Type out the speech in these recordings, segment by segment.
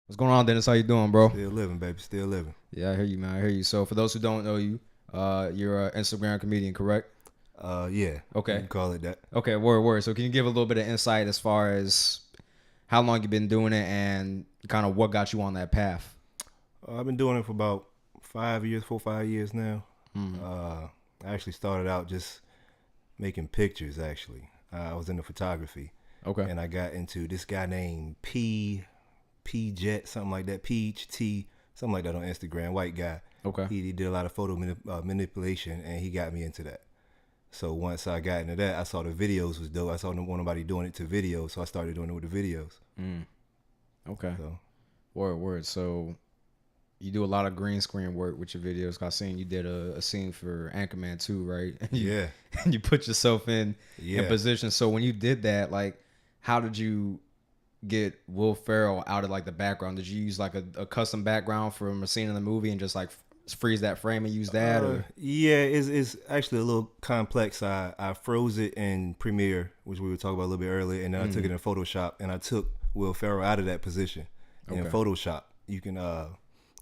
What's going on, Dennis? How you doing, bro? Still living, baby. Still living. Yeah, I hear you, man. I hear you. So, for those who don't know you, you're an Instagram comedian, correct? Yeah. You Okay. can call it that. Okay, word. So, can you give a little bit of insight as far as how long you've been doing it and kind of what got you on that path? I've been doing it for about 5 years, 4 or 5 years now. Mm. I actually started out just making pictures. Actually, I was into photography, Okay. and I got into this guy named P Jet, something like that, PHT, something like that on Instagram. White guy. Okay. He did a lot of photo manipulation, and he got me into that. So once I got into that, I saw the videos was dope. I saw nobody doing it to videos, so I started doing it with the videos. Mm. Okay. So Word. So, you do a lot of green screen work with your videos. I seen you did a scene for Anchorman 2, right? And yeah, and you put yourself in yeah. position. So, when you did that, like, how did you get Will Ferrell out of like the background? Did you use like a custom background from a scene in the movie and just like freeze that frame and use that? Or Yeah, it's actually a little complex. I froze it in Premiere, which we were talking about a little bit earlier, and then I took it in Photoshop, and I took Will Ferrell out of that position. And in Okay. Photoshop, you can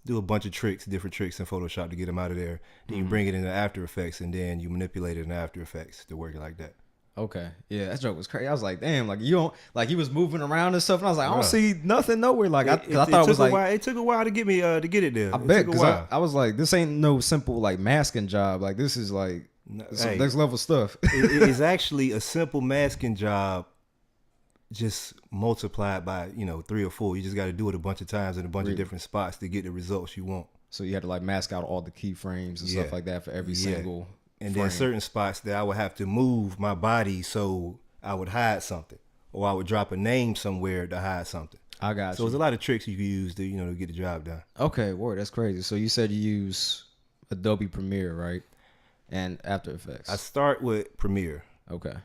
do a bunch of different tricks in Photoshop to get him out of there. Then you bring it into After Effects, and then you manipulate it in After Effects to work it like that. Okay, yeah, that joke was crazy. I was like, damn, like you don't like he was moving around and stuff, and I was like, I don't Bruh. see nothing nowhere. Like I thought it took was a like while. It took a while to get me to get it there. I It bet took a because while. I was like, this ain't no simple like masking job. Like this is like some Hey, next level stuff. it is actually a simple masking job, just multiplied by 3 or 4. You just got to do it a bunch of times in a bunch of different spots to get the results you want. So you had to like mask out all the keyframes and Yeah. stuff like that for every Yeah. single And frame. then certain spots that I would have to move my body so I would hide something, or I would drop a name somewhere to hide something. I got So you. there's a lot of tricks you can use to get the job done. Okay, word, that's crazy. So you said you use Adobe Premiere, right? And After Effects. I start with Premiere. Okay.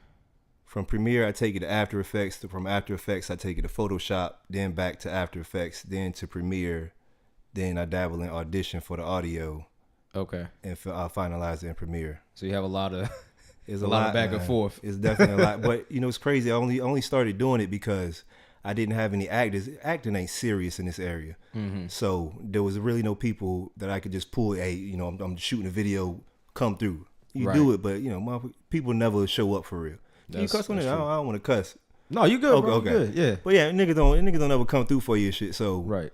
From Premiere, I take it to After Effects. From After Effects, I take it to Photoshop. Then back to After Effects. Then to Premiere. Then I dabble in Audition for the audio, Okay. and I finalize it in Premiere. So you have a lot of It's a lot of back man. and forth. It's definitely a lot. But it's crazy. I only started doing it because I didn't have any actors. Acting ain't serious in this area. Mm-hmm. So there was really no people that I could just pull. Hey, I'm shooting a video. Come through. You Right. do it, but people never show up for real. Can you That's- cuss on it? that's I true. don't want to cuss. No, you good, bro. Okay. You good. Yeah. But yeah, niggas don't ever come through for you and shit. So Right.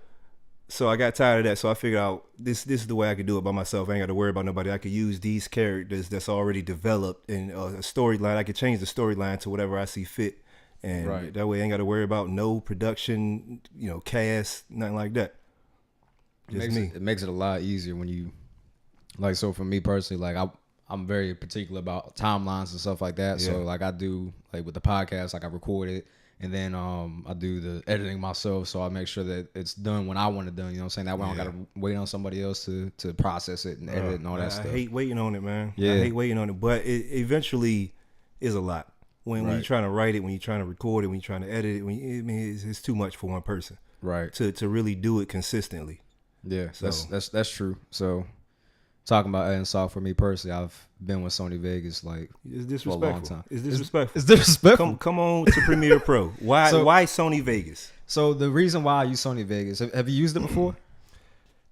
So I got tired of that. So I figured out this is the way I could do it by myself. I ain't got to worry about nobody. I could use these characters that's already developed in a storyline. I could change the storyline to whatever I see fit. And Right. that way I ain't got to worry about no production, cast, nothing like that. Just me. It makes it a lot easier when you like. So for me personally, like I'm very particular about timelines and stuff like that. So Yeah. like I do like with the podcast, like I record it and then I do the editing myself. So I make sure that it's done when I want it done. You know what I'm saying? That way I don't Yeah. gotta wait on somebody else to process it and edit it and all that stuff. I hate waiting on it, man. Yeah. I hate waiting on it. But it eventually is a lot. When Right. you're trying to write it, when you're trying to record it, when you're trying to edit it, it's too much for one person Right. to really do it consistently. Yeah. So- That's true. So talking about editing software, me personally, I've been with Sony Vegas like It's for a long disrespectful. time. It's disrespectful. It's disrespectful. Come on to Premiere Pro. Why So- why Sony Vegas? So the reason why I use Sony Vegas, have you used it before?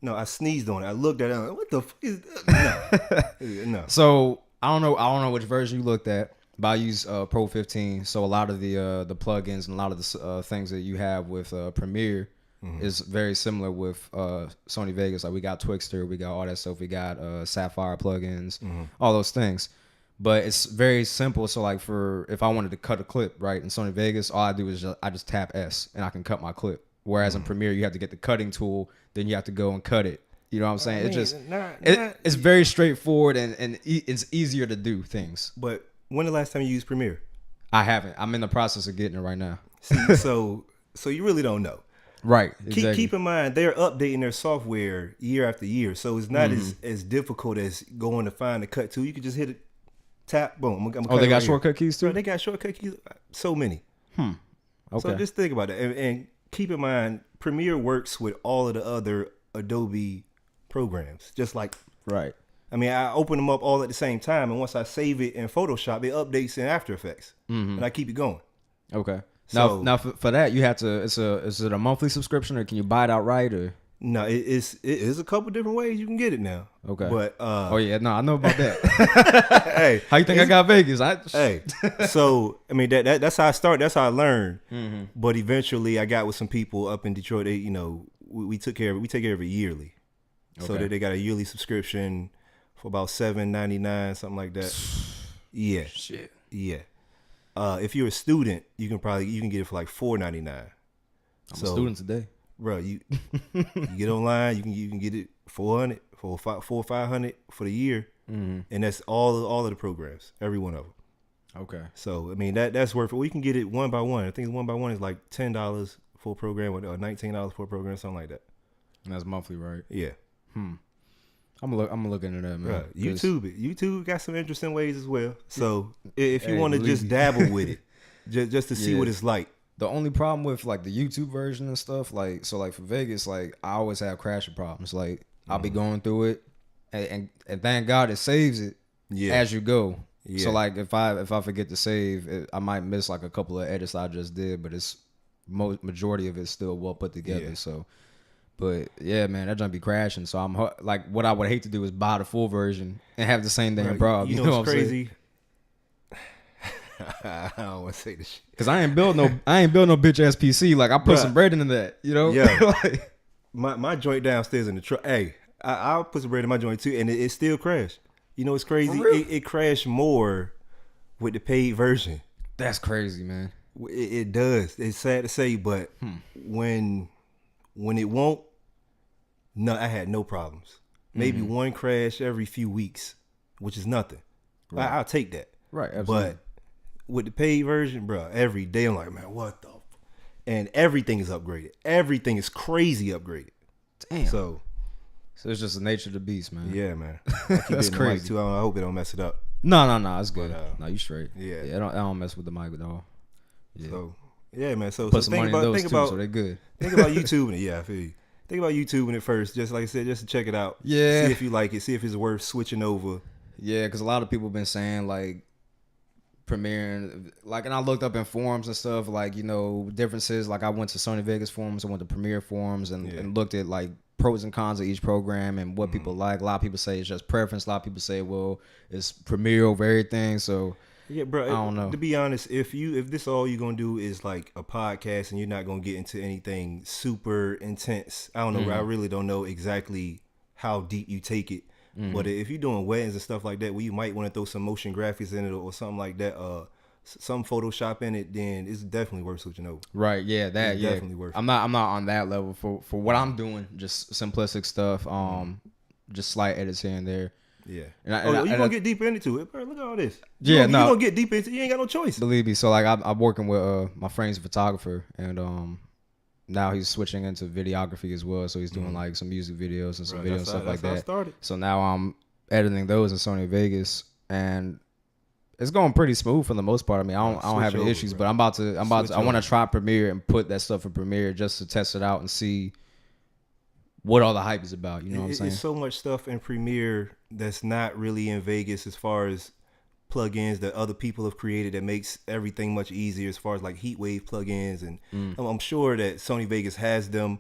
No, I sneezed on it. I looked at it. What the fuck is that? No. So I don't know which version you looked at, but I use Pro 15. So a lot of the plugins and a lot of the things that you have with Premiere is very similar with Sony Vegas. Like we got Twixter, we got all that stuff, we got Sapphire plugins, all those things. But it's very simple. So like if I wanted to cut a clip right in Sony Vegas, all I do is I just tap S and I can cut my clip. Whereas in Premiere, you have to get the cutting tool, then you have to go and cut it. You know what I'm saying? It's just it's very straightforward and it's easier to do things. But when the last time you used Premiere? I haven't. I'm in the process of getting it right now. See, so you really don't know. Right. Exactly. Keep in mind they're updating their software year after year, so it's not as difficult as going to find a cut tool. You can just hit it, tap, boom. I'm Oh, they got here. shortcut keys too? Bro, they got shortcut keys. So many. Okay. So just think about it, and keep in mind Premiere works with all of the other Adobe programs, just like. Right. I mean, I open them up all at the same time, and once I save it in Photoshop, it updates in After Effects, and I keep it going. Okay. So now for that you have to. Is it a monthly subscription or can you buy it outright or? no, it is a couple different ways you can get it now. Okay. But oh yeah, no, I know about that. hey, How you think I got Vegas? Hey, so I mean that's how I started. That's how I learned. Mm-hmm. But eventually, I got with some people up in Detroit. They, we took care of it. We take care of it yearly. So Okay. they got a yearly subscription for about $7.99, something like that. Yeah, Shit. yeah. If you're a student, you can get it for like $4.99. I'm a student today. Bro, you get online, you can get it $400 for $500 for the year, and that's all of the programs, every one of them. Okay. So I mean that's worth it. We can get it one by one. I think one by one is like $10 for a program or $19 for a program, something like that. And that's monthly, right? Yeah. I'm gonna look into that, man. Right. YouTube got some interesting ways as well. So if you want to just dabble with it, just to see what it's like. The only problem with like the YouTube version and stuff, like for Vegas, like I always have crashing problems. Like I'll be going through it, and thank God it saves it as you go. Yeah. So like if I forget to save, I might miss like a couple of edits I just did, but it's majority of it's still well put together. Yeah. So, but yeah, man, that junk be crashing. So I'm like, what I would hate to do is buy the full version and have the same damn problem. You know what's crazy? I don't want to say this shit. Cause I ain't build no bitch ass PC. Like I put some bread into that, you know? Yeah. Like, my joint downstairs in the truck. Hey, I'll put some bread in my joint too, and it still crashed. You know what's crazy? It crashed more with the paid version. That's crazy, man. It does. It's sad to say, but when it won't, no, I had no problems. Maybe one crash every few weeks, which is nothing. Right. I'll take that. Right, absolutely. But with the paid version, bro, every day I'm like, man, what the? And everything is upgraded. Everything is crazy upgraded. Damn. So it's just the nature of the beast, man. Yeah, man. That's crazy too. I hope it don't mess it up. No, it's good. No, you straight. Yeah, I don't mess with the mic at all. Yeah. So yeah, man. So put some money in those too, so they good. Think about YouTubing it. Yeah, I feel you. Think about YouTubing it first, just like I said, just to check it out. Yeah. See if you like it. See if it's worth switching over. Yeah, because a lot of people have been saying like premiering, like, and I looked up in forums and stuff, like, you know, differences. Like I went to Sony Vegas forums, I went to Premiere forums, and looked at like pros and cons of each program and what people like. A lot of people say it's just preference. A lot of people say, well, it's Premiere over everything. So yeah, bro. I don't know. To be honest, if this all you're gonna do is like a podcast and you're not gonna get into anything super intense, I don't know. I really don't know exactly how deep you take it. But if you're doing weddings and stuff like that, where you might want to throw some motion graphics in it or something like that, some Photoshop in it, then it's definitely worth switching over. Right? Yeah, that it's definitely worth. I'm not on that level for what I'm doing. Just simplistic stuff. Just slight edits here and there. Yeah. And you're gonna get deep into it, bro. Look at all this. You're gonna get deep into it. You ain't got no choice. Believe me. So like I'm working with my friend's a photographer, and now he's switching into videography as well. So he's doing like some music videos and some videos and stuff like that. So now I'm editing those in Sony Vegas, and it's going pretty smooth for the most part. I mean, I don't have any issues, but I want to try Premiere and put that stuff in Premiere just to test it out and see what all the hype is about. You know what I'm saying? There's so much stuff in Premiere that's not really in Vegas as far as plugins that other people have created that makes everything much easier, as far as like heat wave plugins, and I'm sure that Sony Vegas has them,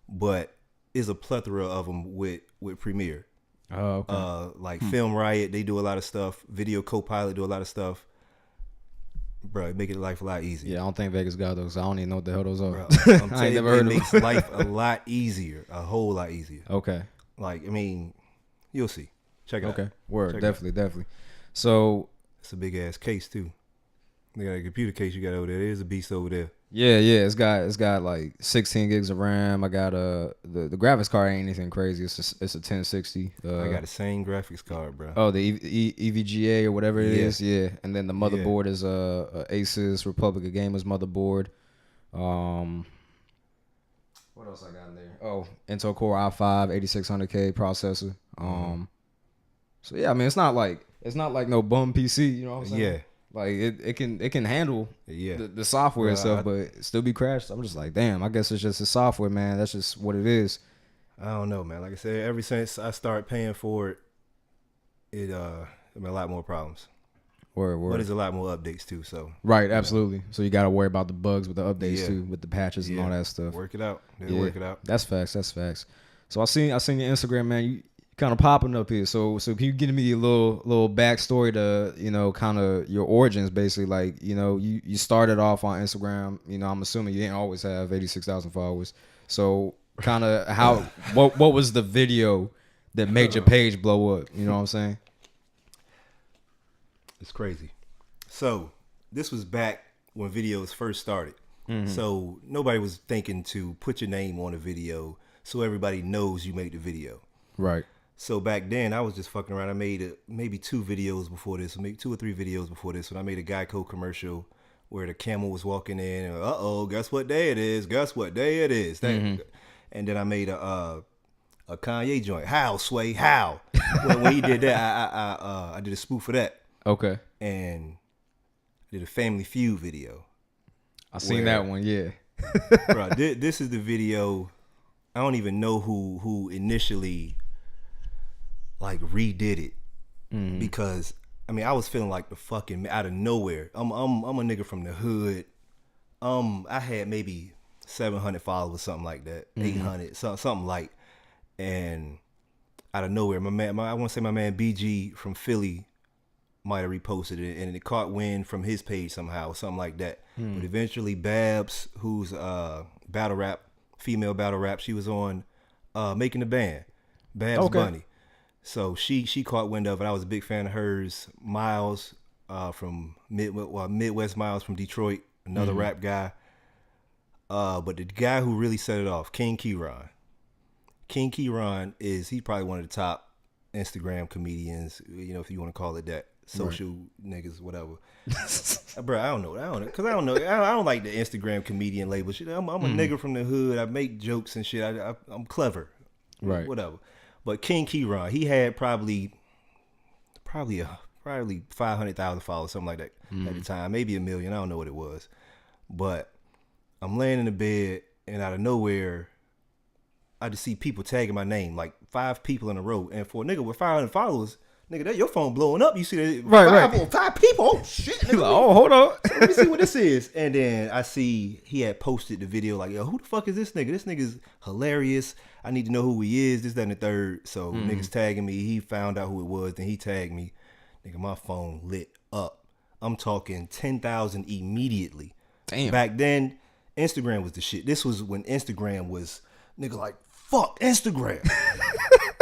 but is a plethora of them with Premiere. Oh, okay. Like Film Riot, they do a lot of stuff. Video Copilot do a lot of stuff. Bro, make it life a lot easier. Yeah, I don't think Vegas got those. I don't even know what the hell those are. Bro, I ain't never heard of them. It makes life a lot easier, a whole lot easier. Okay. Like, I mean, you'll see. Check it out. Okay, word, definitely. So it's a big ass case too. They got a computer case you got over there. There's a beast over there. Yeah. It's got like 16 gigs of RAM. I got the graphics card ain't anything crazy. It's a 1060. I got the same graphics card, bro. Oh, the EVGA or whatever it is. Yeah. And then the motherboard is a Asus Republic of Gamers motherboard. What else I got in there? Oh, Intel Core i5 8600K processor. So yeah, I mean it's not like no bum PC. You know what I'm saying? Yeah. Like it can handle the software and stuff, but it still be crashed. I'm just like, damn, I guess it's just the software, man. That's just what it is. I don't know, man. Like I said, ever since I started paying for it, it been a lot more problems. Word. But there's a lot more updates too. So right, absolutely. So you got to worry about the bugs with the updates Yeah. too, with the patches and all that stuff. Work it out. Work it out. That's facts. So I seen your Instagram, man. You kind of popping up here. So can you give me a little backstory to kind of your origins, basically? Like you started off on Instagram. I'm assuming you didn't always have 86,000 followers. So kind of what was the video that made your page blow up? You know what I'm saying? It's crazy. So this was back when videos first started. Mm-hmm. So nobody was thinking to put your name on a video so everybody knows you made the video. Right. So back then I was just fucking around. I made maybe 2 videos before this, or maybe 2 or 3 videos before this, when I made a Geico commercial where the camel was walking in and guess what day it is? Mm-hmm. And then I made a Kanye joint. How, Sway? How? when he did that, I did a spoof of that. Okay. And I did a Family Feud video. I seen that one, yeah. Bro, this is the video. I don't even know who initially like redid it, because I was feeling like the fucking out of nowhere. I'm a nigga from the hood. I had maybe 700 followers, something like that, 800, something like, and out of nowhere, I want to say my man BG from Philly might have reposted it, and it caught wind from his page somehow, something like that. But eventually Babs, who's female battle rap, she was on Making the Band, Babs Bunny. So she caught wind of it. I was a big fan of hers. Miles from Midwest Miles from Detroit, another rap guy. But the guy who really set it off, King Keyron. King Keyron he probably one of the top Instagram comedians, if you want to call it that. Social niggas, whatever. Bro, I don't know, because I don't like the Instagram comedian label shit. I'm a nigga from the hood. I make jokes and shit. I'm clever, right? Whatever. But King Keyron, he had probably 500,000 followers, something like that at the time, maybe 1 million. I don't know what it was. But I'm laying in the bed, and out of nowhere, I just see people tagging my name, like 5 people in a row. And for a nigga with 500 followers, nigga, that your phone blowing up. You see that? Right. 5 people. Oh shit. Nigga, hold on. Let me see what this is. And then I see he had posted the video like, yo, who the fuck is this nigga? This nigga's hilarious. I need to know who he is. This, that, and the third. So niggas tagging me. He found out who it was. Then he tagged me. Nigga, my phone lit up. I'm talking 10,000 immediately. Damn. Back then, Instagram was the shit. This was when Instagram was, nigga, like, fuck Instagram.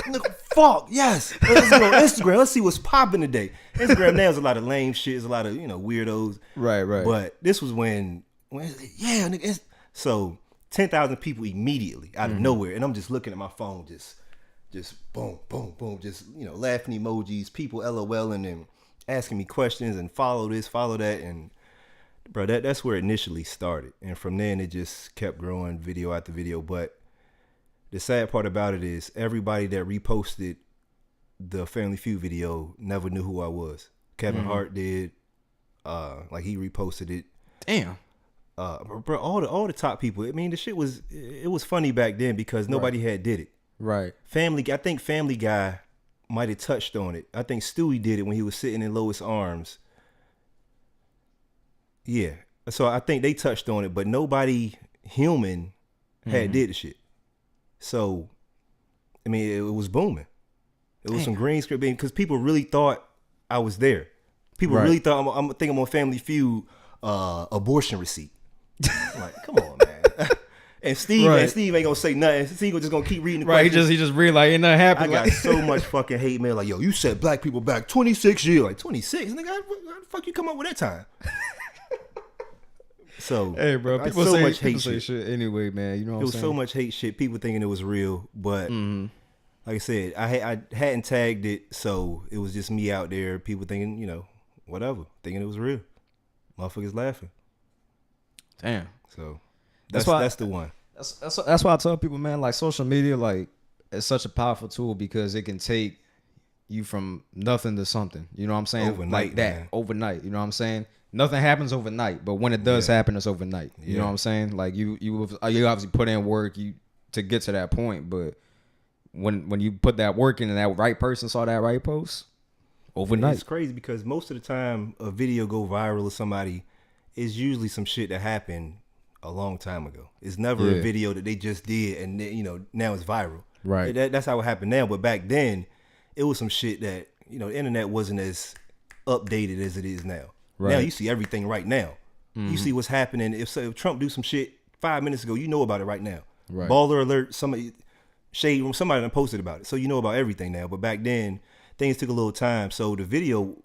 Nigga, fuck, yes. Let's go on Instagram. Let's see what's popping today. Instagram now is a lot of lame shit. There's a lot of, weirdos. Right. But this was when nigga. So 10,000 people immediately out of nowhere. And I'm just looking at my phone, just boom, boom, boom. Just, laughing emojis, people LOLing and asking me questions and follow this, follow that. And bro, that's where it initially started. And from then it just kept growing video after video. But the sad part about it is everybody that reposted the Family Feud video never knew who I was. Kevin Hart did. He reposted it. Damn. Bro, all the top people. I mean, the shit was funny back then because nobody had did it. Right. I think Family Guy might have touched on it. I think Stewie did it when he was sitting in Lois' arms. Yeah. So I think they touched on it, but nobody human had did the shit. So, I mean, it was booming. It was some green screen because people really thought I was there. People really thought I'm on Family Feud abortion receipt. Like, come on, man. And Steve ain't gonna say nothing. Steve just gonna keep reading the questions. He just read like ain't nothing happening. I got so much fucking hate mail. Like, yo, you set black people back 26 years. Like 26, nigga. How the fuck you come up with that time? So, hey, bro, people so say much people hate say shit. Anyway, man. You know what I'm saying? There was so much hate shit. People thinking it was real, but like I said, I hadn't tagged it, so it was just me out there. People thinking, whatever, thinking it was real. Motherfuckers laughing. Damn. So that's the one. That's why I tell people, man, like social media, like it's such a powerful tool because it can take you from nothing to something. You know what I'm saying? Overnight, like that, man. overnight. You know what I'm saying? Nothing happens overnight, but when it does happen, it's overnight. You know what I'm saying? Like you obviously put in work to get to that point, but when you put that work in and that right person saw that right post, overnight. It's crazy because most of the time a video go viral of somebody is usually some shit that happened a long time ago. It's never a video that they just did and now it's viral. Right. That's how it happened now. But back then, it was some shit that the internet wasn't as updated as it is now. Right. Now you see everything right now. Mm-hmm. You see what's happening. If Trump do some shit 5 minutes ago, you know about it right now. Right. Baller alert. Somebody shade room. Somebody done posted about it, so you know about everything now. But back then, things took a little time. So the video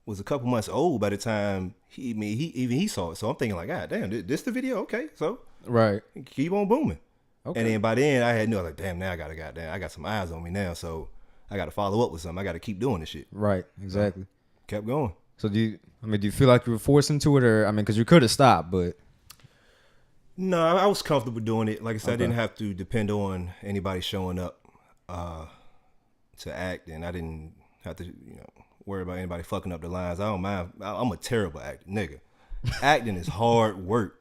was a couple months old by the time he saw it. So I'm thinking like, God damn, this the video? Okay, so right, keep on booming. Okay. And then by then I had like, damn, now I got some eyes on me now, so I got to follow up with something. I got to keep doing this shit. Right, exactly. So, kept going. So do you feel like you were forced into it, or because you could have stopped, but no, I was comfortable doing it. Like I said, I didn't have to depend on anybody showing up to act, and I didn't have to worry about anybody fucking up the lines. I don't mind. I'm a terrible actor, nigga. Acting is hard work.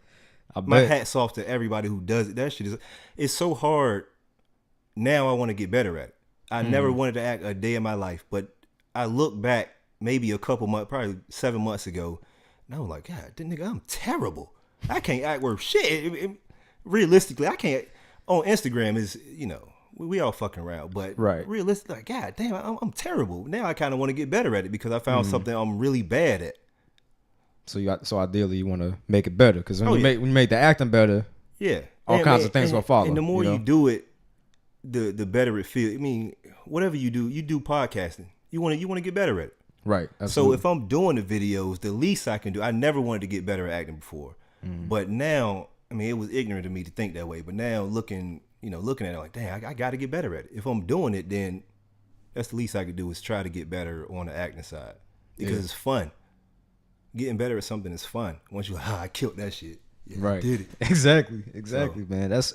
My hat's off to everybody who does it. That shit it's so hard. Now I want to get better at it. I never wanted to act a day in my life, but I look back maybe a couple months, probably 7 months ago, and I was like, God, nigga, I'm terrible. I can't act worth shit. Realistically, I can't. On Instagram is, we all fucking around, but realistically, like, God damn, I'm terrible. Now I kind of want to get better at it because I found something I'm really bad at. So ideally you want to make it better because when you make the acting better, all kinds of things will follow. And the more you do it, the better it feels. I mean, whatever you do podcasting, you want to get better at it. Right. Absolutely. So if I'm doing the videos, the least I can do, I never wanted to get better at acting before, but now, it was ignorant of me to think that way. But now looking at it like, dang, I got to get better at it. If I'm doing it, then that's the least I could do is try to get better on the acting side because it's fun. Getting better at something is fun. Once you're like, I killed that shit. Yeah, right. I did it. Exactly, man. That's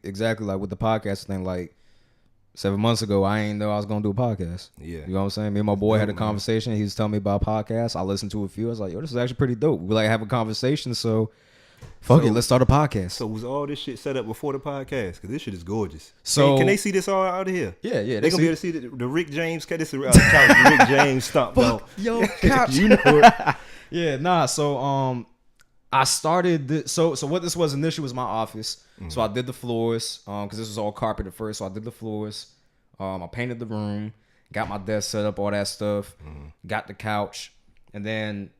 exactly like with the podcast thing. Like 7 months ago, I ain't know I was gonna do a podcast. Yeah, you know what I'm saying. Me and my boy had a conversation. He was telling me about podcasts. I listened to a few. I was like, yo, this is actually pretty dope. We like have a conversation. So fuck it, let's start a podcast. So was all this shit set up before the podcast? Because this shit is gorgeous. So can they see this all out of here? Yeah. They gonna be able to see the Rick James. This is the Rick James stomp. Yo, couch. You know it. Yeah, nah. So I started so what this was initially was my office. So I did the floors because this was all carpet at first. So I did the floors. I painted the room, got my desk set up, all that stuff. Got the couch, and then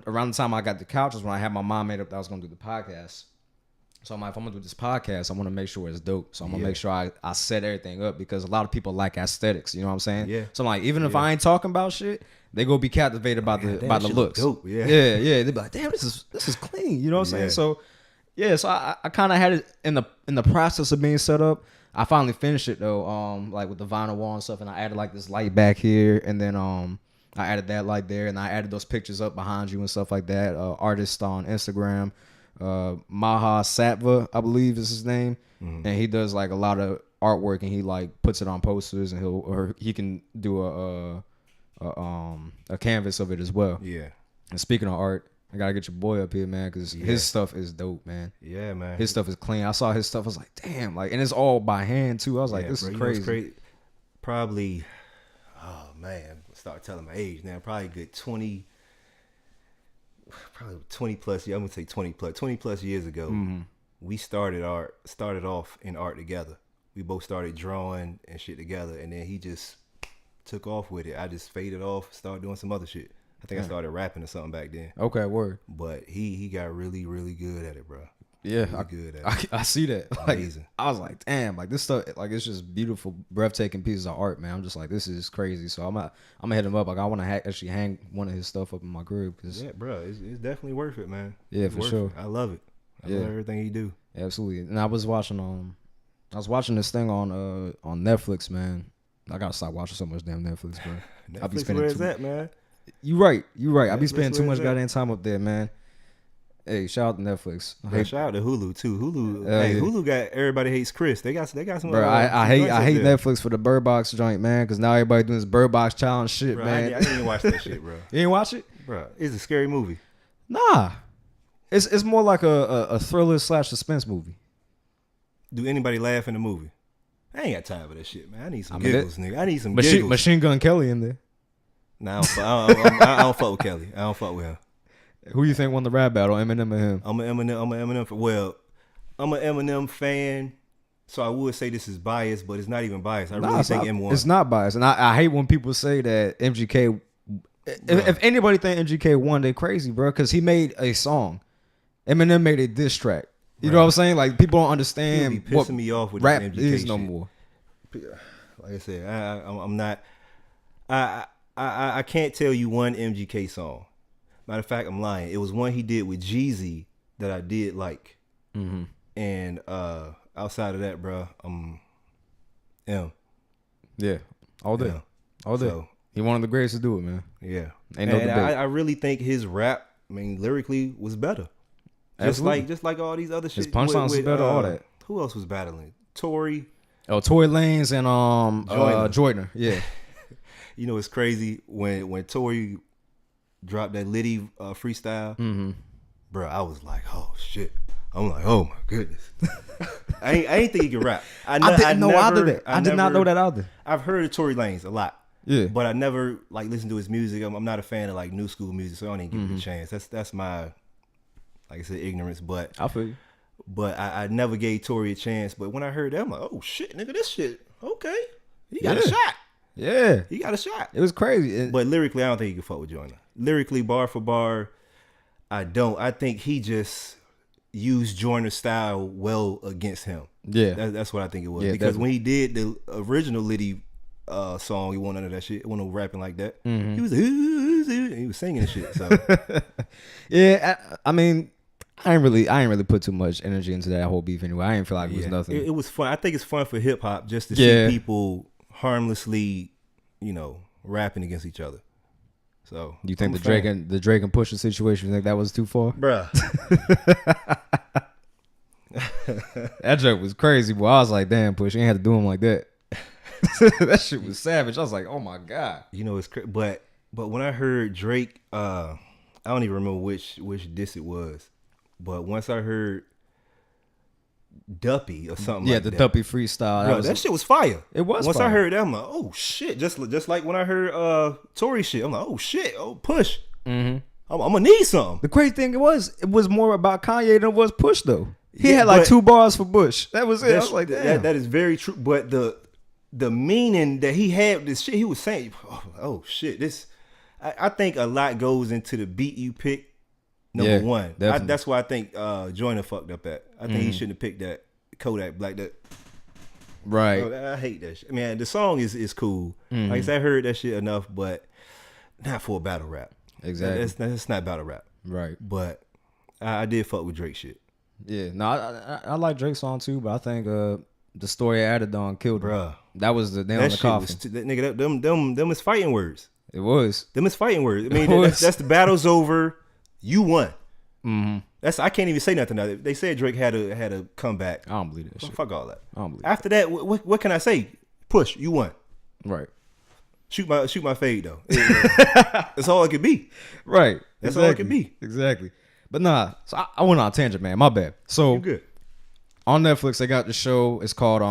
around the time I got the couch is when I had my mom made up that I was gonna do the podcast. So I'm like, if I'm gonna do this podcast, I want to make sure it's dope. So I'm gonna make sure I set everything up because a lot of people like aesthetics. You know what I'm saying? Yeah. So I'm like, even if I ain't talking about shit, they go be captivated by the looks. Dope. Yeah. They be like, damn, this is clean. You know what I'm saying? So so I kind of had it in the process of being set up. I finally finished it though, like with the vinyl wall and stuff, and I added like this light back here, and then I added that light there, and I added those pictures up behind you and stuff like that. Artist on Instagram. Maha Satva, I believe is his name, and he does like a lot of artwork, and he like puts it on posters, and he can do a canvas of it as well. Yeah. And speaking of art, I gotta get your boy up here, man, because his stuff is dope, man. Yeah, man. His stuff is clean. I saw his stuff. I was like, damn, like, and it's all by hand too. I was like, this is crazy. Probably, oh man, start telling my age now. Probably good 20 plus years. I'm gonna say 20 plus years ago. We started off in art together. We both started drawing and shit together, and then he just took off with it. I just faded off, started doing some other shit. I think I started rapping or something back then. Okay, word. But he got really, really good at it, bro. Yeah, really good at it. I see that. Amazing. Like, I was like, damn, like this stuff, like it's just beautiful, breathtaking pieces of art, man. I'm just like, this is crazy. So I'm gonna hit him up. Like I want to actually hang one of his stuff up in my crib. Yeah, bro, it's definitely worth it, man. Yeah, for sure. I love it. I love everything he do. Absolutely. And I was watching this thing on Netflix, man. I gotta stop watching so much damn Netflix, bro. Netflix, where is that, man? You right. I be spending too much goddamn time up there, man. Hey, shout out to Netflix. Shout out to Hulu too. Hulu got Everybody Hates Chris. They got some. Bro, I hate Netflix for the Bird Box joint, man, because now everybody doing this Bird Box challenge shit, bro, man. I didn't even watch that shit, bro. You ain't watch it, bro? It's a scary movie. Nah, it's more like a thriller / suspense movie. Do anybody laugh in the movie? I ain't got time for that shit, man. I need some giggles, nigga. I need some giggles. Machine Gun Kelly in there. Nah, I don't fuck with Kelly. I don't fuck with him. Who you think won the rap battle, Eminem or him? I'm an Eminem. Well, I'm an Eminem fan, so I would say this is biased, but it's not even biased. I really think M1. It's not biased, and I hate when people say that MGK. If anybody think MGK won, they crazy, bro, because he made a song. Eminem made a diss track. You know what I'm saying? Like, people don't understand be pissing me off with rap MGK is no shit. more. Like I said, I'm not. I can't tell you one MGK song. Matter of fact, I'm lying. It was one he did with Jeezy that I did like. Mm-hmm. And outside of that, bro, M. Yeah, all day, all day. So, he one of the greatest to do it, man. Yeah, ain't no debate. I really think his rap, I mean, lyrically was better. Just like all these other shit. His punchlines was better. All that. Who else was battling? Tory. Oh, Tory Lanez and Joyner. Yeah. You know, it's crazy when Tory dropped that Liddy freestyle. Mm-hmm. Bro, I was like, oh shit. I'm like, oh my goodness. I ain't think he could rap. I didn't know either. I did not know that either. I've heard of Tory Lanez a lot. Yeah. But I never like listened to his music. I'm not a fan of like new school music, so I don't even give it a chance. That's my, like I said, ignorance. But I feel you. But I never gave Tory a chance. But when I heard that, I'm like, oh shit, nigga, this shit, okay. He got a shot. Yeah. He got a shot. It was crazy. But lyrically, I don't think he could fuck with Joyner. Lyrically, bar for bar, I don't. I think he just used Joyner's style well against him. Yeah. That's what I think it was. Yeah, because when he did the original Liddy song, he wasn't under that shit. He wasn't no rapping like that. Mm-hmm. He was singing and shit. So yeah, I mean, I ain't really put too much energy into that whole beef anyway. I ain't feel like it was nothing. It was fun. I think it's fun for hip hop just to see people harmlessly, rapping against each other. So you think the Drake and Pusha situation, you think that was too far? Bruh. That joke was crazy, boy. I was like, damn, Push, you ain't had to do him like that. That shit was savage. I was like, oh my God. It's crazy. But when I heard Drake, I don't even remember which diss it was. But once I heard Duppy or something like that. Yeah, the Duppy freestyle. Bro, that shit was fire. It was Once fire. I heard that, I'm like, oh shit. Just like when I heard Tory shit, I'm like, oh shit, oh Push. Mm-hmm. I'm gonna need something. The crazy thing it was more about Kanye than it was Push though. He had like 2 bars for Bush. That was it. I was like, damn. That is very true. But the meaning that he had with this shit, he was saying, oh shit, this. I think a lot goes into the beat you pick. Number one, that's why I think Joyner fucked up at. I think he shouldn't have picked that Kodak Black. That right. I hate that shit. I mean, the song is cool. Like I said, I heard that shit enough, but not for a battle rap. Exactly. That's not battle rap. Right. But I did fuck with Drake shit. Yeah. No, I like Drake's song too, but I think the story added on killed him. Bruh. That was the nail in the coffin. Them is fighting words. It was. Them is fighting words. I mean, that's the battle's over. You won. Mm-hmm. I can't even say nothing now. They said Drake had a comeback. I don't believe that shit. Fuck all that. I don't believe After that, what can I say? Push, you won. Right. Shoot my fade though. That's all it could be. Right. That's all it could be. Exactly. But nah, so I went on a tangent, man. My bad. So you good. On Netflix, they got the show. It's called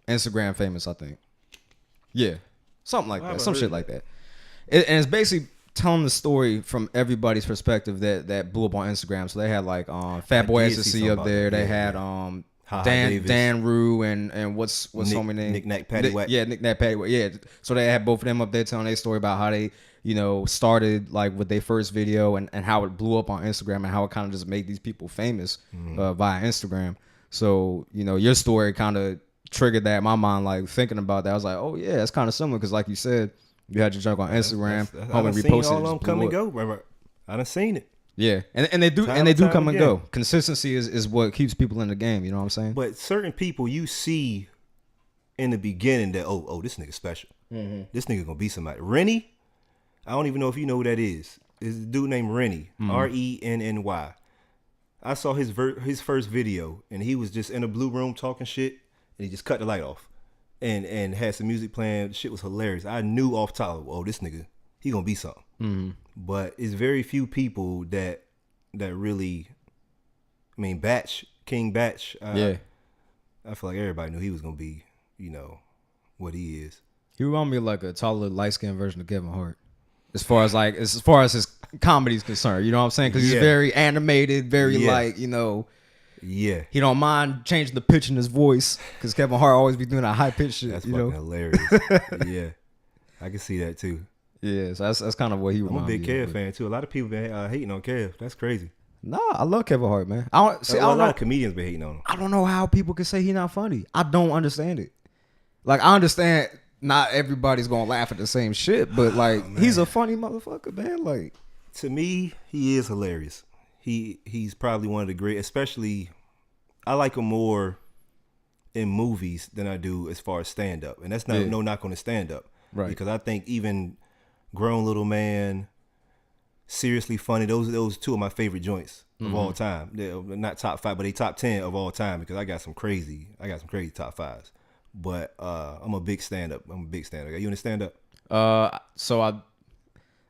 Instagram Famous, I think. Yeah. Something like that. Some shit like that. And it's basically telling the story from everybody's perspective that blew up on Instagram. So they had like Fat Boy SSC up there. They had Dan Rue and what's so many names? Nick Nack Patty Wack. Yeah, Nick Nack Patty Wack. Yeah. So they had both of them up there telling their story about how they started like with their first video and how it blew up on Instagram and how it kind of just made these people famous via Instagram. So your story kind of triggered that in my mind, like thinking about that. I was like, oh yeah, it's kind of similar because like you said, you had your junk on Instagram, home and reposted. All them come and go. Remember, I done seen it. Yeah, and they do come and go. Consistency is what keeps people in the game. You know what I'm saying? But certain people you see in the beginning that this nigga special. Mm-hmm. This nigga gonna be somebody. Rennie, I don't even know if you know who that is. It's a dude named Rennie, Renny. I saw his first video and he was just in a blue room talking shit and he just cut the light off. And had some music playing. The shit was hilarious. I knew off top, this nigga, he gonna be something. Mm-hmm. But it's very few people that really, I mean, King Batch. I feel like everybody knew he was gonna be, what he is. He reminded me of like a taller, light skinned version of Kevin Hart. as far as his comedy is concerned. You know what I'm saying? Because he's very animated, very like, you know. Yeah. He don't mind changing the pitch in his voice because Kevin Hart always be doing that high pitch shit. That's you fucking know? hilarious. Yeah. I can see that too. Yeah, so that's kind of what he reminds me. I'm a big Kev fan too. A lot of people been hating on Kev. That's crazy. Nah, I love Kevin Hart, man. I don't A lot of comedians been hating on him. I don't know how people can say he's not funny. I don't understand it. Like, I understand not everybody's gonna laugh at the same shit, but like, he's a funny motherfucker, man. Like, to me, he is hilarious. He's probably one of the great. Especially, I like him more in movies than I do as far as stand up, and that's no knock on the stand up, right? Because I think even Grown Little Man, Seriously Funny, those two of my favorite joints of all time. They're not top 5, but they top 10 of all time because I got some crazy top 5s. But I'm a big stand up. You in the stand up? So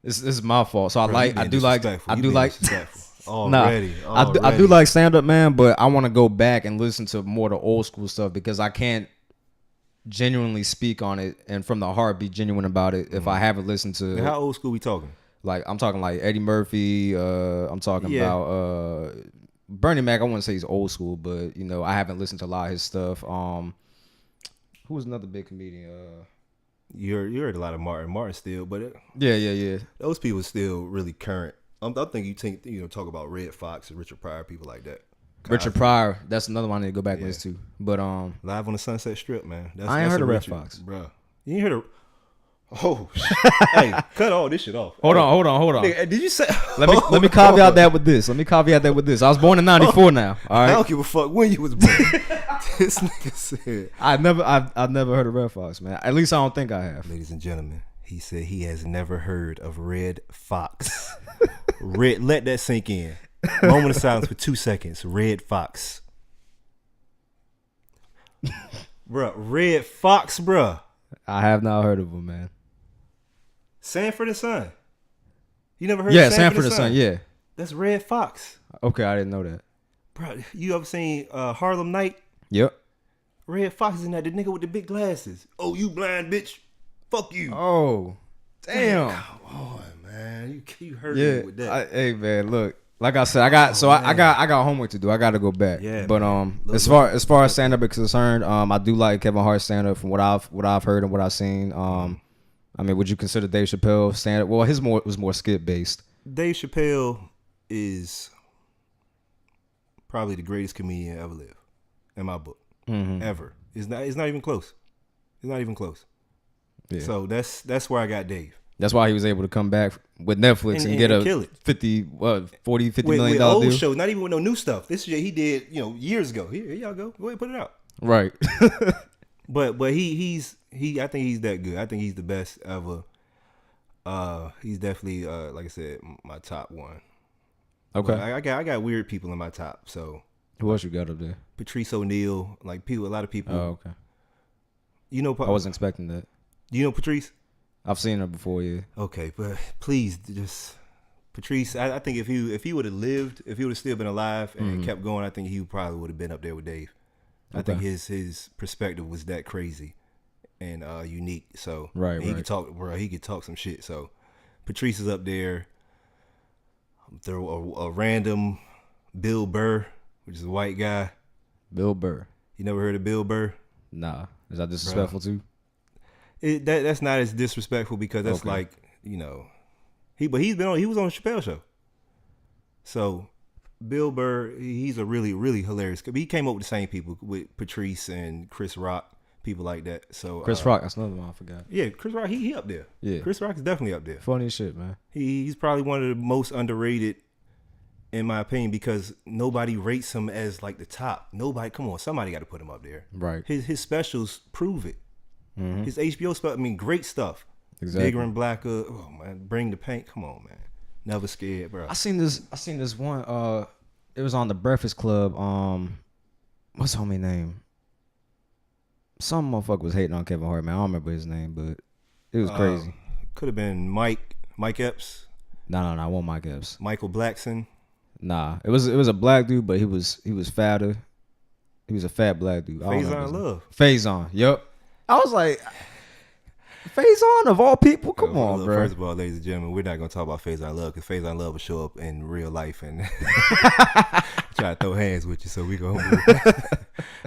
this is my fault. So I do like already. I do like stand up, man, but I want to go back and listen to more of the old school stuff because I can't genuinely speak on it and from the heart be genuine about it if I haven't listened to. How old school we talking? Like, I'm talking like Eddie Murphy. I'm talking about Bernie Mac. I wouldn't say he's old school, but you know, I haven't listened to a lot of his stuff. Who was another big comedian? You heard a lot of Martin still, but yeah. Those people still really current. I think you talk about Red Fox and Richard Pryor, people like that. Richard Pryor, that's another one I need to go back and listen to. But Live on the Sunset Strip, man. I ain't heard of Red Fox, bro. You ain't heard of? Oh, hey, cut all this shit off. Hold on. Nigga, did you say? Let me caveat that with this. I was born in '94 now. All right. I don't give a fuck when you was born. This nigga said. I've never heard of Red Fox, man. At least I don't think I have. Ladies and gentlemen, he said he has never heard of Red Fox. Let that sink in. Moment of silence for 2 seconds. Red Fox. Bruh, Red Fox, bruh. I have not heard of him, man. Sanford and Son. You never heard of Sanford and Son? Yeah. That's Red Fox. Okay, I didn't know that. Bro, you ever seen Harlem Night? Yep. Red Fox is in that, the nigga with the big glasses. Oh, you blind bitch. Fuck you. Oh, damn. Come on, man. You hurt me with that. Hey, man, look. Like I said, I got homework to do. I got to go back. Yeah, but as far as stand up is concerned, I do like Kevin Hart stand up from what I've heard and what I've seen. I mean, would you consider Dave Chappelle stand up? Well, his was more skit based. Dave Chappelle is probably the greatest comedian ever lived, in my book, ever. It's not even close. It's not even close. Yeah. So that's where I got Dave. That's why he was able to come back with Netflix and get a $50 million old deal. Show, not even with no new stuff. This shit he did, years ago. Here y'all go. Go ahead, put it out. Right. but he's I think he's that good. I think he's the best ever. He's definitely like I said, my top one. Okay. But I got weird people in my top. So who else you got up there? Patrice O'Neal, like a lot of people. Oh, okay. I wasn't expecting that. Do you know Patrice? I've seen her before, yeah. Okay, but please just Patrice. I think if he would have lived, if he would have still been alive and kept going, I think he probably would have been up there with Dave. Okay. I think his perspective was that crazy and unique. So he could talk, bro. He could talk some shit. So Patrice is up there. Throw a random Bill Burr, which is a white guy. Bill Burr. You never heard of Bill Burr? Nah. Is that disrespectful too? That's not as disrespectful because that's like, he was on the Chappelle show. So Bill Burr, he's a really, really hilarious. He came up with the same people with Patrice and Chris Rock, people like that. So Chris Rock, that's another one I forgot. Yeah, Chris Rock, he up there. Yeah, Chris Rock is definitely up there. Funny as shit, man. He's probably one of the most underrated, in my opinion, because nobody rates him as like the top. Nobody, come on, somebody got to put him up there. Right. His specials prove it. His HBO stuff, great stuff. Exactly. Bigger and Blacker. Oh man, Bring the Paint. Come on, man. Never scared, bro. I seen this one. It was on the Breakfast Club. What's the homie name? Some motherfucker was hating on Kevin Hart, man. I don't remember his name, but it was crazy. Could have been Mike Epps. No, I want Mike Epps. Michael Blackson. Nah, it was a black dude, but he was fatter. He was a fat black dude. Faison Love. Faison, yep. I was like, Faison of all people, come on, look, bro. First of all, ladies and gentlemen, we're not gonna talk about Faison Love because Faison Love will show up in real life and try to throw hands with you. So we gonna move.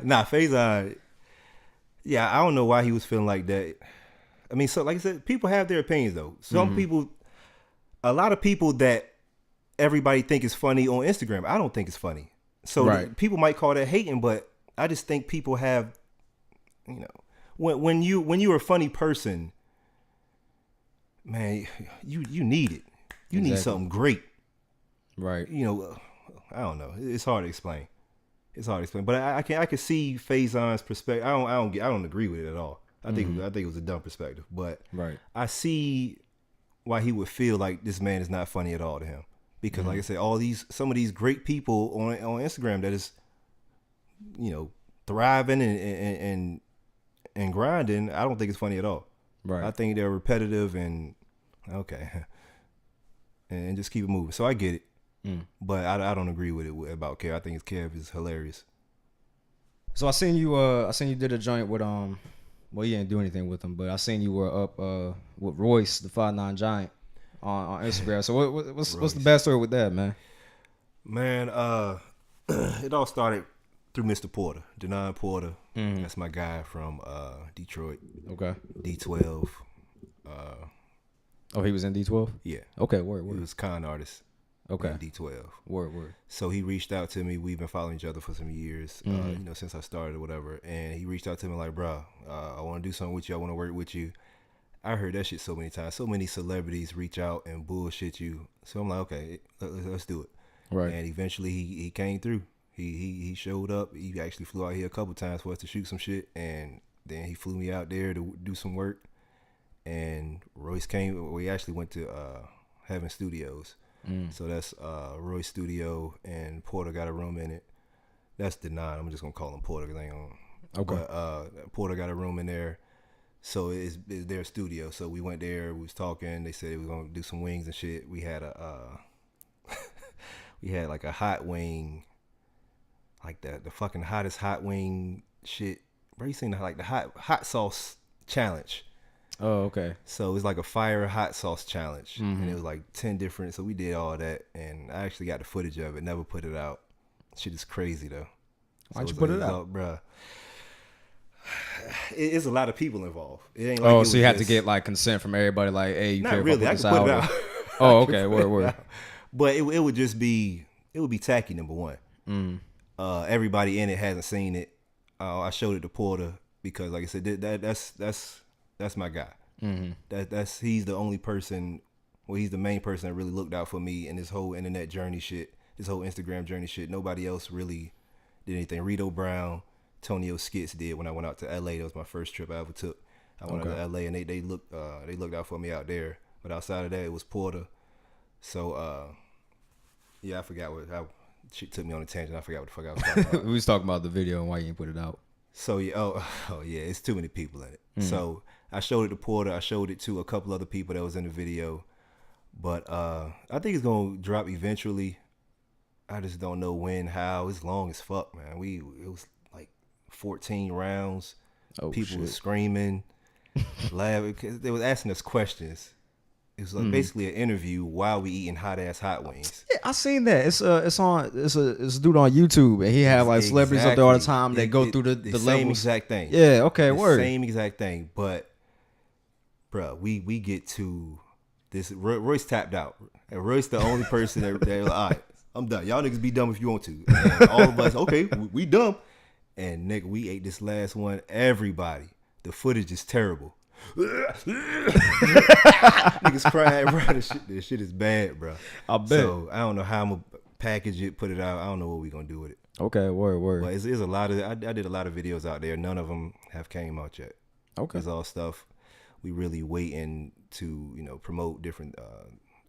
Nah, Faison. Yeah, I don't know why he was feeling like that. I mean, so like I said, people have their opinions though. Some people, a lot of people that everybody think is funny on Instagram, I don't think it's funny. So people might call that hating, but I just think people have, you know, when you're a funny person, man, you need it. You need something great, right? You know, I don't know. It's hard to explain. But I can see Faison's perspective. I don't agree with it at all. I think it was a dumb perspective, but I see why he would feel like this man is not funny at all to him. Because like I said, some of these great people on Instagram that is, you know, thriving and grinding, I don't think it's funny at all. Right. I think they're repetitive and and just keep it moving. So I get it. But I don't agree with it about Kev. I think Kev is hilarious. So I seen you did a joint with well, you didn't do anything with him, but I seen you were up with Royce, the 5'9" giant, on Instagram. So what's the backstory with that, man? Man, it all started through Mr. Porter, Denon Porter. That's my guy from Detroit. Okay. D12. Oh, he was in D12? Yeah. Okay, word. He was a con artist. Okay. D12. Word. So he reached out to me. We've been following each other for some years, you know, since I started or whatever. And he reached out to me like, bro, I want to do something with you. I want to work with you. I heard that shit so many times. So many celebrities reach out and bullshit you. So I'm like, okay, let's do it. Right. And eventually he came through. He showed up. He actually flew out here a couple times for us to shoot some shit. And then he flew me out there to do some work. And Royce came. We actually went to Heaven Studios. So that's Roy's studio, and Porter got a room in it. That's Denon. I'm just gonna call him Porter because I ain't gonna. Okay. But Porter got a room in there, so it's their studio. So we went there. We was talking. They said we was gonna do some wings and shit. We had we had like a hot wing, like the fucking hottest hot wing shit. Bro, you seen the hot sauce challenge? Oh, okay. So it's like a fire hot sauce challenge, and it was like 10 different. So we did all that, and I actually got the footage of it. Never put it out. Shit is crazy though. Why'd you put it out, bro? It's a lot of people involved. It ain't like so you had to get like consent from everybody. Like, hey, you not really. I could put it out. Oh, okay. Word. But it would just be tacky. Number one, everybody in it hasn't seen it. I showed it to Porter because, like I said, that's my guy. He's the only person. Well, he's the main person that really looked out for me in this whole internet journey shit, this whole Instagram journey shit. Nobody else really did anything. Rito Brown, Tonio Skits did when I went out to LA. That was my first trip I ever took. I went out to LA and they looked out for me out there. But outside of that, it was Porter. So yeah, I forgot she took me on a tangent. I forgot what the fuck I was talking about. We was talking about the video and why you didn't put it out. So yeah, oh yeah, it's too many people in it. So I showed it to Porter. I showed it to a couple other people that was in the video. But I think it's gonna drop eventually. I just don't know when, how. It's long as fuck, man. It was like 14 rounds. People were screaming, laughing. They was asking us questions. It was like basically an interview while we eating hot wings. Yeah, I seen that. It's a dude on YouTube, and he had like celebrities up there all the time. They go through the same levels. exact thing. Yeah, okay, word. Same exact thing. But bro, we get to this. Royce tapped out, and Royce the only person that like, all right, I'm done. Y'all niggas be dumb if you want to. And all of us, okay, we dumb. And nigga, we ate this last one. Everybody, the footage is terrible. Niggas crying, bro. This shit is bad, bro. I bet. So I don't know how I'm gonna package it, put it out. I don't know what we gonna do with it. Okay, word. But it's a lot of. I did a lot of videos out there. None of them have came out yet. Okay, it's all stuff we really waiting to promote different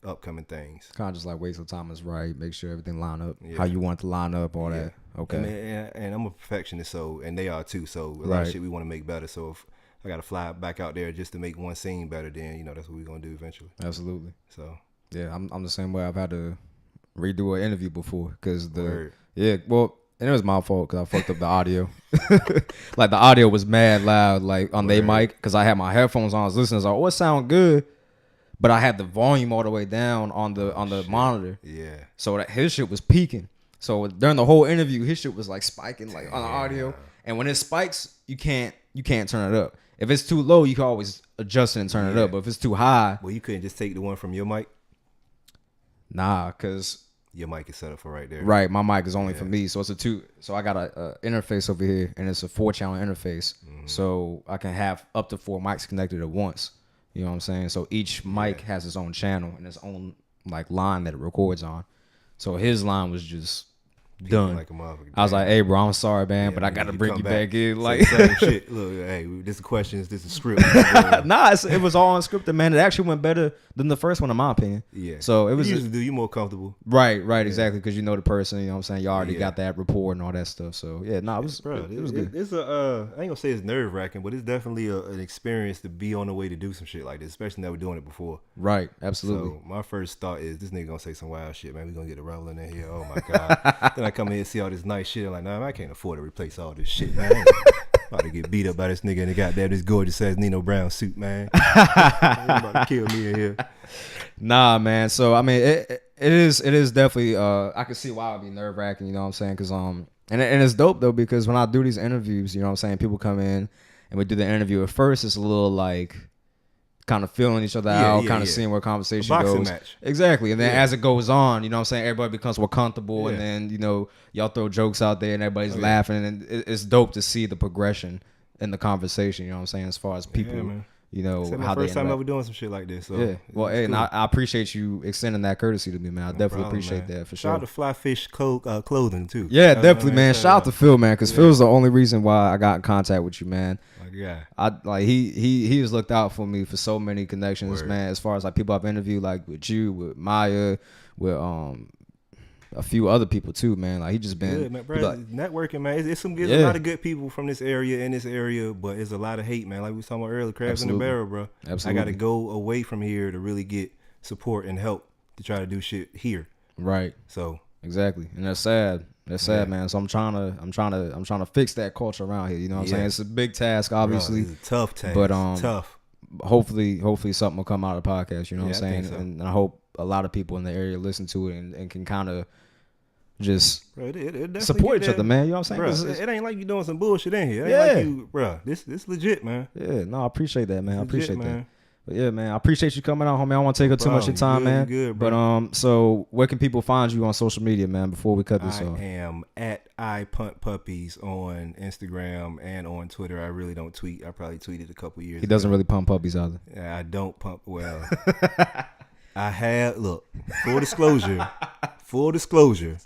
upcoming things. Kind of just like wait till time is right. Make sure everything line up how you want it to line up. All that. Okay. And I'm a perfectionist, and they are too. So a lot of shit we want to make better. So if I got to fly back out there just to make one scene better, then that's what we're gonna do eventually. Absolutely. So yeah, I'm the same way. I've had to redo an interview before because Word. well, And it was my fault because I fucked up the audio. Like the audio was mad loud, like on their mic, because I had my headphones on. I was listening. I was like, "Oh, it sound good," but I had the volume all the way down on the monitor. Yeah. So that his shit was peaking. So during the whole interview, his shit was like spiking, like on the audio. And when it spikes, you can't turn it up. If it's too low, you can always adjust it and turn it up. But if it's too high, well, you couldn't just take the one from your mic. Nah, cause your mic is set up for right there. Right, my mic is only for me, so it's a 2. So I got a interface over here, and it's a 4-channel interface, so I can have up to 4 mics connected at once. You know what I'm saying? So each mic has its own channel and its own like line that it records on. So his line was just done. Like a motherfucker. I was like, "Hey, bro, I'm sorry, man, but I got to bring you back in." Like same shit. Look, hey, this is questions. This is script. Nah, it was all unscripted, man. It actually went better than the first one, in my opinion. Yeah. So it was usually do you more comfortable. Right, exactly, because you know the person. You know what I'm saying? You already got that rapport and all that stuff. So yeah, it was good. It's I ain't gonna say it's nerve wracking, but it's definitely an experience to be on the way to do some shit like this, especially never doing it before. Right, absolutely. So my first thought is this nigga gonna say some wild shit, man. We gonna get the rolling in here. Oh my god. Then I come in and see all this nice shit. I'm like, nah, I can't afford to replace all this shit, man. About to get beat up by this nigga in the goddamn this gorgeous ass Nino Brown suit, man. About to kill me in here. Nah, man. So I mean, it is definitely. I can see why it would be nerve wracking. You know what I'm saying? Because and it's dope though, because when I do these interviews, you know what I'm saying, people come in and we do the interview. At first, it's a little like kind of feeling each other out, kind of seeing where conversation goes. Match. Exactly. And then as it goes on, you know what I'm saying, everybody becomes more comfortable, and then, you know, y'all throw jokes out there and everybody's laughing, and it's dope to see the progression in the conversation, you know what I'm saying, as far as people, you know, it's how my first they time ever doing some shit like this. So yeah. Well, hey, cool. And I appreciate you extending that courtesy to me, man. I definitely appreciate that for sure. Shout out to Fly Fish clothing too. Yeah, definitely, man. Shout out to Phil, man, because Phil's the only reason why I got in contact with you, man. Yeah, I like he has looked out for me for so many connections, man. As far as like people I've interviewed, like with you, with Maya, with a few other people too, man. Like he just been good, man, bro. Like, networking, man. It's a lot of good people from this area in this area, but it's a lot of hate, man. Like we was talking about earlier, crabs in the barrel, bro. Absolutely. I got to go away from here to really get support and help to try to do shit here. Right. So exactly, and that's sad. That's sad, man. So I'm trying to fix that culture around here. You know what I'm saying? It's a big task, obviously. Bro, it's a tough task. But tough. Hopefully something will come out of the podcast. You know what I'm saying? I think so. And I hope a lot of people in the area listen to it and can kind of just support each other, man. You know what I'm saying? Bro, it ain't like you doing some bullshit in here. It ain't like you, bro. This legit, man. Yeah, no, I appreciate that, man. I appreciate man. that. But yeah, man, I appreciate you coming out, homie. I don't want to take up too much of your time, man. Good, bro. But so where can people find you on social media, man, before we cut this off? I am at I Punt Puppies on Instagram and on Twitter. I really don't tweet. I probably tweeted a couple years ago. He doesn't really pump puppies either. Yeah, I don't pump. Well, I have, look, full disclosure,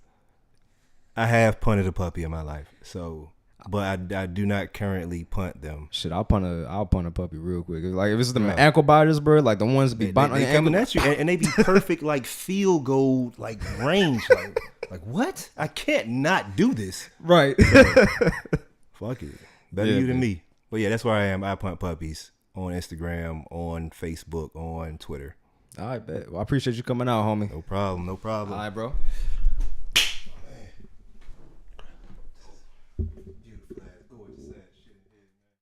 I have punted a puppy in my life. So, but I do not currently punt them. Shit, I'll punt a puppy real quick. Like if it's the ankle biters, bro, like the ones that be biting on your coming ankle. at you, and they be perfect, like field goal, like range. Like what? I can't not do this. Right. So, fuck it. Better you than me. But yeah, that's where I am. I punt puppies on Instagram, on Facebook, on Twitter. All right, bet. Well, I appreciate you coming out, homie. No problem. All right, bro.